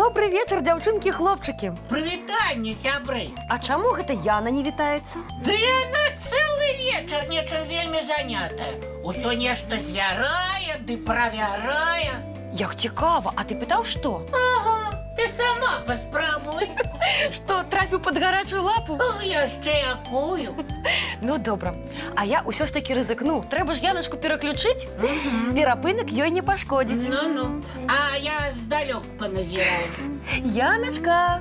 Добрый вечер, дзяўчынкі і хлопчыкі. Прывітанне, сябры. А чаму гэта Яна не вітаецца? Да яна цэлы вечар нечым вельмі занятая. Усё нешта звярае ды правярае. Як цікава, а ты пытаў што? Ага, ты сама паспрабуй. Што, трафіў пад гарачую лапу? Яшчэ якую. Ну, добра. А я ўсё ж такі рызыкну. Трэба ж Яначку пераключыць. Перапынак ёй не пашкодзіць. Ну-ну. А я здалёк паназіраю. Яначка!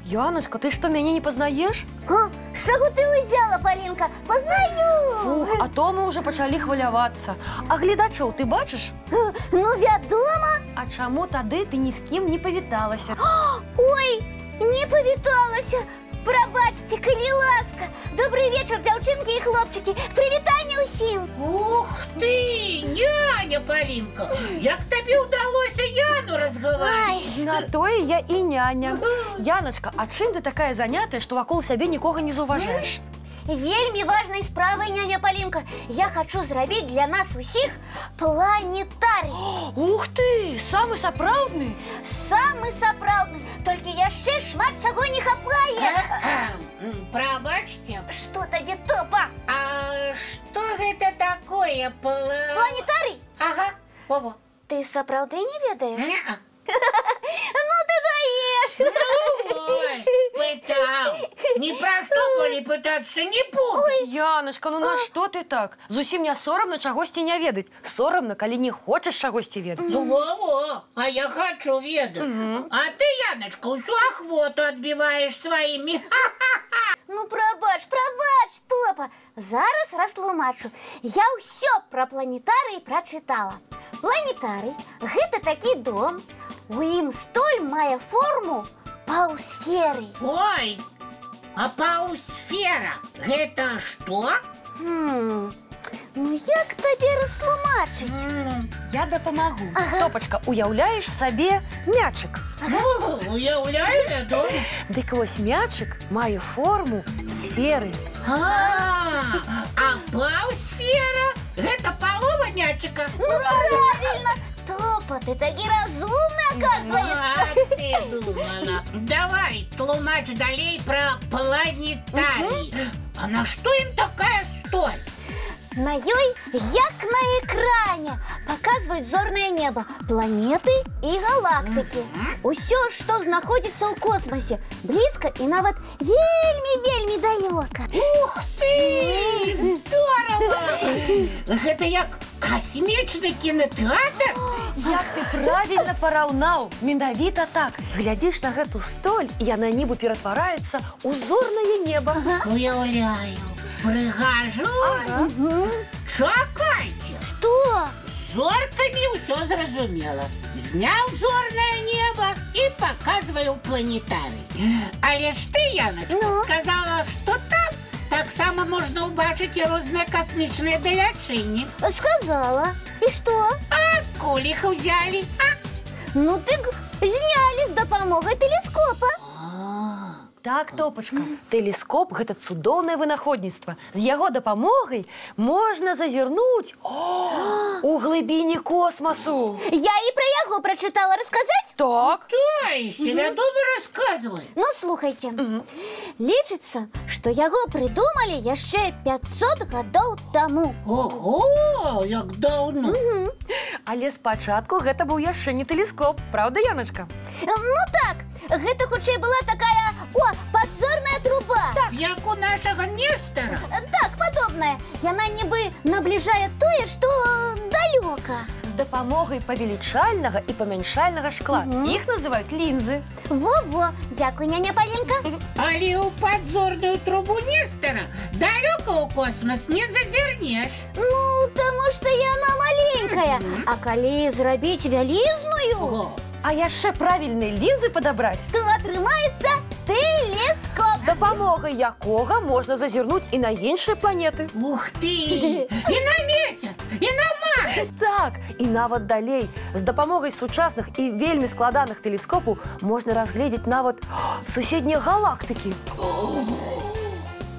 Яночка, ты што, мяне не пазнаеш? З чаго ты ўзяла, Палінка? Пазнаю! Фух, а то мы ўжо пачалі хвалявацца. А гледачоў ты бачыш? Ну, вядома. А чаму тады ты ні з кім не павіталася? Ой, не павіталася. Прабачце, калі ласка. Добрый вечар, дзяўчынкі і хлопчыкі. Прывітанне ўсім. Ух ты, няня Палінка. Як табе ўдалося Яну разгаварыць? На тое я і няня. Яначка, а чым ты такая занятая, што вакол сябе нікога не заўважаеш? Вельмі важнай справай, няня Палінка. Я хачу зрабіць для нас усіх планетарый. Ух ты, самы сапраўдны? Самы сапраўдны, толькі яшчэ шмат чаго не хапае. Прабачце. Што табе, Топа? А што гэта такое Планетарый? Ага, во-во. Ты сапраўды не ведаеш? Неа. Ну ты даеш! Вось, пытаў. Ні пра што болей пытацца не буду. Яночка, ну на што ты так? Зусім не сорамна чагосьці не ведаць. Сорамна, калі не хочаш чагосьці ведаць. Ну, во-во, а я хачу ведаць. А ты, Яночка, усю ахвоту адбіваеш сваімі. Ну, прабач, Топа. Зараз растлумачу. Я ўсё пра планетарый прачытала. Планетарый – гэта такі дом. У ім столь мае форму паўсферы. Ой, а паўсфера – гэта што? Ну, як табе растлумачыць? Я дапамагу. Топачка, уяўляеш сабе мячык. Уяўляю, вядома. Дык вось мячык мае форму сферы. А паўсфера – гэта палова мячыка. Ну, правильно! Топа, ты такі разумны, оказывается. А ты думала. Давай, тлумач далей пра планетарый. А на што ім такая столь? На ёй, як на экране, паказваюць зорнае неба, планеты і галактыкі. Усё, што знаходзіцца ў космосе, блізка і нават вельмі далёка. Ух ты! Здорово! Гэта як касмічны кінотэатр? Як ты правільна параўнаў. Менавіта так. Глядзіш на гэту столь, і яна нібы ператвараецца ў зорнае неба. Уяўляю. Прыгажу? Чакайце! Што? З зоркамі ўсё зразумела. Зняў зорнае неба і паказваю планетарый. Але ж ты, Яночка, сказала, што там таксама можна ўбачыць і розныя касмічныя далячыні. Сказала. І што? А адкуль іх узялі? Ну, дык знялі з дапамогай тэлескопа. Так, Топачка, тэлескоп – гэта цудоўнае вынаходніцтва. З яго дапамогай можна зазірнуць у глыбіні космасу. Я і пра яго прачытала. Расказаць? Так. Тайся, вядома, расказвай. Ну, слухайце. Лічыцца, што яго прыдумалі яшчэ 500 гадоў таму. Ого, як даўно. Але спачатку гэта быў яшчэ не тэлескоп. Праўда, Яначка? Ну так, гэта хутчэй была такая, падзорная труба. Як у нашага Нестара. Так, падобная. Яна нібы набліжае тое, што далёка. З дапамогай павелічальнага і памяншальнага шкла. Іх называюць лінзы. Во-во, дзякуй, няня Палінка. Але ў падзорную трубу Нестара далёка ў космас не зазірнеш. Ну, таму што яна маленькая. А калі зрабіць вялізную, А яшчэ правільныя лінзы падабраць, то атрымаецца тэлескоп. з дапамогай якога можна зазірнуць і на іншыя планеты. Ух ты! І на месяц, і на Марс! Так, і нават далей. З дапамогай сучасных і вельмі складаных тэлескопаў можна разгледзець нават суседнія галактыкі.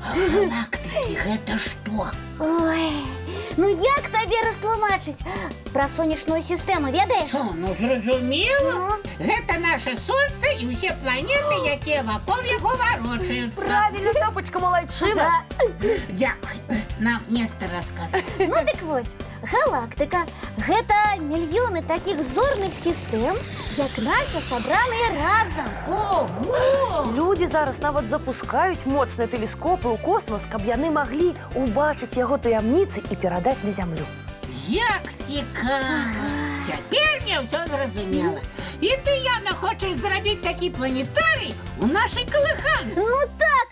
А галактыкі гэта што? Ой, Ну як табе растлумачыць? Пра сонечную сістэму ведаеш? Ну, зразумела. Гэта наше сонце і ўсе планеты, якія вакол яго варочаюцца. Правильно, тапочка малайчына. Дзякуй. Нам Нестар расказаў. Ну дык вось, галактыка – гэта мільёны такіх зорных сістэм, як наша сабраныя разам. Ого! Людзі зараз нават запускаюць моцныя тэлескопы ў космас, каб яны маглі убачыць яго таямніцы і перадаць на зямлю. Як цікава! Цяпер мне ўсё зразумела. І ты, Яна, хочаш зрабіць такі планетарый у нашай калыханцы? Ну так,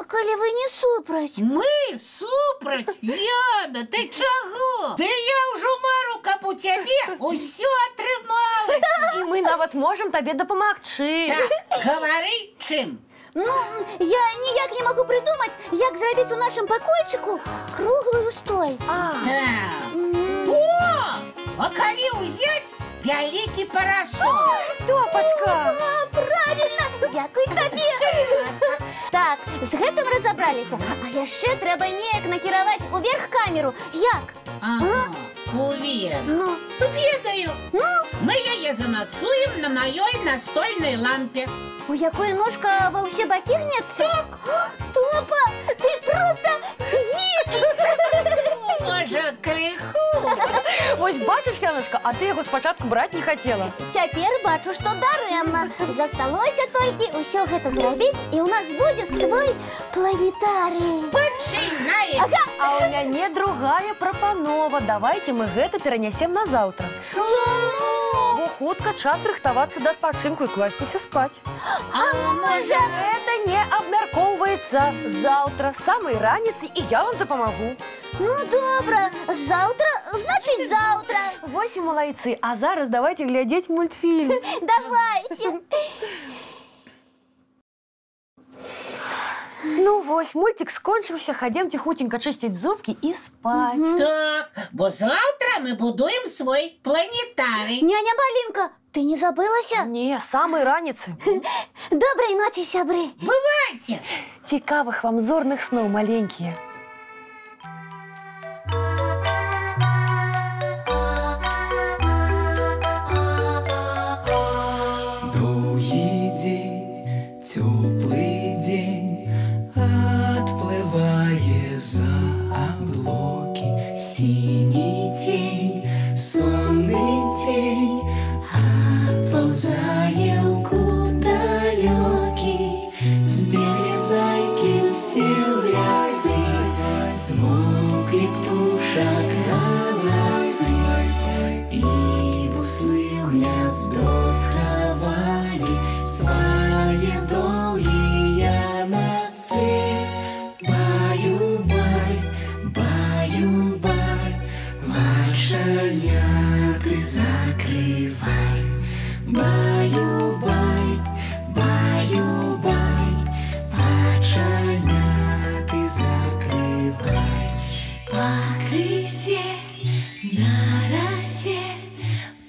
калі вы не супраць. Мы супраць? Яна, ты чаго? Ды я ўжо мару, каб у цябе усё атрымалася. І мы нават можам табе дапамагчы. Так, гавары, чым? Ну, я ніяк не магу прыдумаць, як зрабіць у нашым пакойчыку круглую столь. Так. О! А калі ўзяць вялікі парасол? Топачка! Правильно! Дякуй табе! Так, з гэтым разабраліся. А яшчэ трэба неяк накіраваць уверх камеру. Як? Ага, уверх. Ну? Ведаю. Ну? Мы яе замацуем на маёй настольнай лампе. У якой ножка ва ўсе бакі гнецца? Топа! Ты проста Можа, крыху. Вось бачыш, Яночка, а ты яго спачатку браць не хацела. Цяпер бачу, што дарэмна. Засталося толькі ўсё гэта зрабіць, і ў нас будзе свой планетарый. Пачынаем. А ў мяне другая прапанова. Давайте мы гэта перанясем на заўтра. Чаму? Бо хутка час рыхтавацца да адпачынку і класціся спаць. А можа... Гэта не абмяркоўваецца. Заўтра, самай раніцы, і я вам дапамагу. Ну, добра. Заўтра, значыць заўтра. Вось і малайцы. А зараз давайте глядзець мультфільм. Давайте. Ну вось, мультик скончыўся, хадземце хутенька чысціць зубкі і спаць. Так, бо заўтра мы будуем свой планетарый. Няня Малинка, ты не забылася? Не, самай раніцы. Добрай ночі, сябры. Бывайце. Цікавых вам зорных сноў, маленькія. Доўгі дзень, цёплы дзень, адплывае за аблокі. Сіні цень, сонны цень, адпаўзае ў кут далёкі. Збеглі зайкі ўсе ў лясы, змоўклі птушак галасы, і буслы ў гняздо схавалі свае доўгія носы. Баю-бай, баю-бай, вачаняты закрывай. Баю-бай, баю-бай, вачаняты закрывай. Пакрысе на расе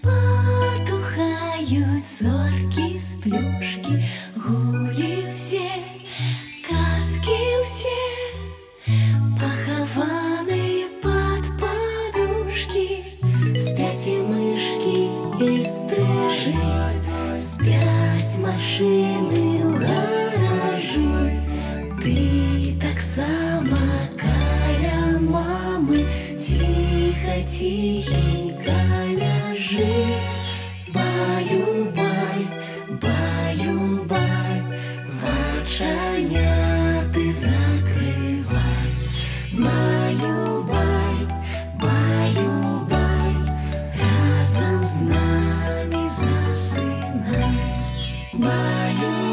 потухаюць зоркі з плюшкі. Гулі ўсе, казкі ўсе, пахаваныя пад падушкі. Спяць і мышкі і стрыжы, спяць машыны ў гаражы. Ты таксама каля мамы ціха-ціхенька ляжы. Баю-бай, баю-бай, вачаняты закрывай. Баю-бай, баю-бай, разам з намі засынай. Баю-бай.